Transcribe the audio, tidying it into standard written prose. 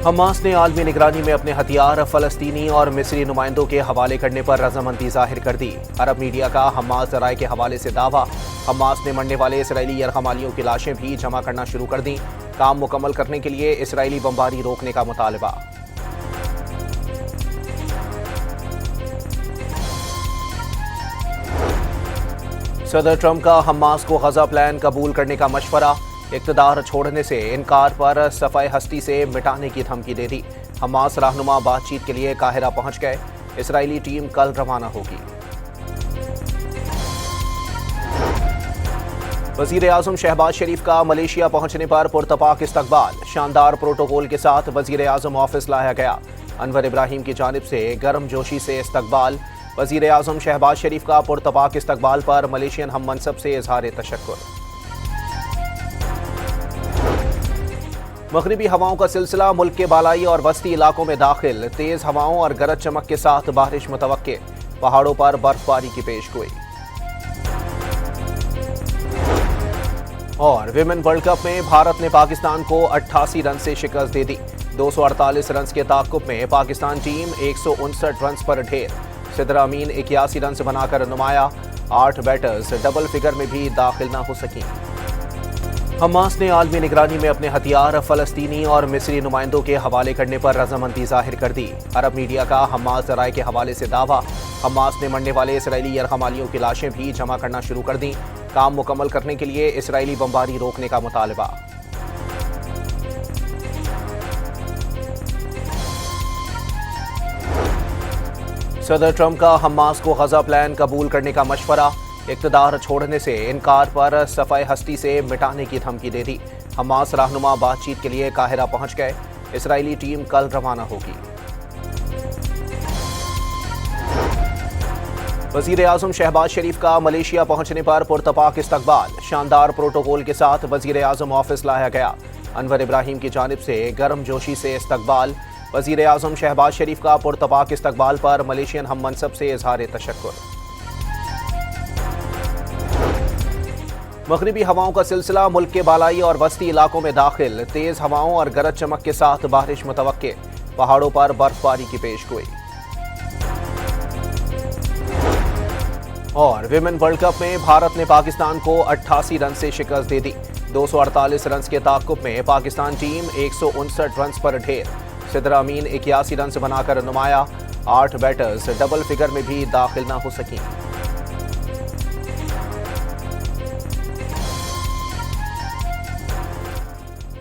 Hamas نے عالمی نگرانی میں اپنے ہتھیار فلسطینی اور مصری نمائندوں کے حوالے کرنے پر رضامندی ظاہر کر دی۔ عرب میڈیا کا حماس ذرائع کے حوالے سے دعویٰ، حماس نے مرنے والے اسرائیلی یرغمالیوں کی لاشیں بھی جمع کرنا شروع کر دیں۔ کام مکمل کرنے کے لیے اسرائیلی بمباری روکنے کا مطالبہ۔ صدر ٹرمپ کا حماس کو غزہ پلان قبول کرنے کا مشورہ، اقتدار چھوڑنے سے انکار پر صفحہ ہستی سے مٹانے کی دھمکی دے دی۔ حماس رہنما بات چیت کے لیے قاہرہ پہنچ گئے، اسرائیلی ٹیم کل روانہ ہوگی۔ وزیر اعظم شہباز شریف کا ملیشیا پہنچنے پر پرتپاک استقبال، شاندار پروٹوکول کے ساتھ وزیر اعظم آفس لایا گیا۔ انور ابراہیم کی جانب سے گرم جوشی سے استقبال، وزیر اعظم شہباز شریف کا پرتپاک استقبال پر ملیشین ہم منصب سے اظہار تشکر۔ مغربی ہواؤں کا سلسلہ ملک کے بالائی اور وسطی علاقوں میں داخل، تیز ہواؤں اور گرج چمک کے ساتھ بارش متوقع، پہاڑوں پر برف باری کی پیش گوئی۔ اور ویمن ورلڈ کپ میں بھارت نے پاکستان کو 88 رن سے شکست دے دی۔ 248 رنز کے تعاقب میں پاکستان ٹیم 159 رنز پر ڈھیر، صدر امین 81 رنز بنا کر نمایاں، 8 بیٹرز ڈبل فگر میں بھی داخل نہ ہو سکیں۔ حماس نے عالمی نگرانی میں اپنے ہتھیار فلسطینی اور مصری نمائندوں کے حوالے کرنے پر رضامندی ظاہر کر دی۔ عرب میڈیا کا حماس ذرائع کے حوالے سے دعویٰ، حماس نے مرنے والے اسرائیلی یرغمالیوں کی لاشیں بھی جمع کرنا شروع کر دیں۔ کام مکمل کرنے کے لیے اسرائیلی بمباری روکنے کا مطالبہ۔ صدر ٹرمپ کا حماس کو غزہ پلان قبول کرنے کا مشورہ، اقتدار چھوڑنے سے انکار پر صفحہ ہستی سے مٹانے کی دھمکی دے دی۔ حماس رہنما بات چیت کے لیے قاہرہ پہنچ گئے، اسرائیلی ٹیم کل روانہ ہوگی۔ وزیر اعظم شہباز شریف کا ملیشیا پہنچنے پر پرتپاک استقبال، شاندار پروٹوکول کے ساتھ وزیر اعظم آفس لایا گیا۔ انور ابراہیم کی جانب سے گرم جوشی سے استقبال، وزیر اعظم شہباز شریف کا پرتپاک استقبال پر ملیشین ہم منصب سے اظہار تشکر۔ مغربی ہواؤں کا سلسلہ ملک کے بالائی اور وسطی علاقوں میں داخل، تیز ہواؤں اور گرج چمک کے ساتھ بارش متوقع، پہاڑوں پر برف باری کی پیش گوئی۔ اور ویمن ورلڈ کپ میں بھارت نے پاکستان کو 88 رن سے شکست دے دی۔ 248 رنز کے تعاقب میں پاکستان ٹیم 159 رنز پر ڈھیر، صدر امین 81 رنز بنا کر نمایاں، 8 بیٹرز ڈبل فگر میں بھی داخل نہ ہو سکیں۔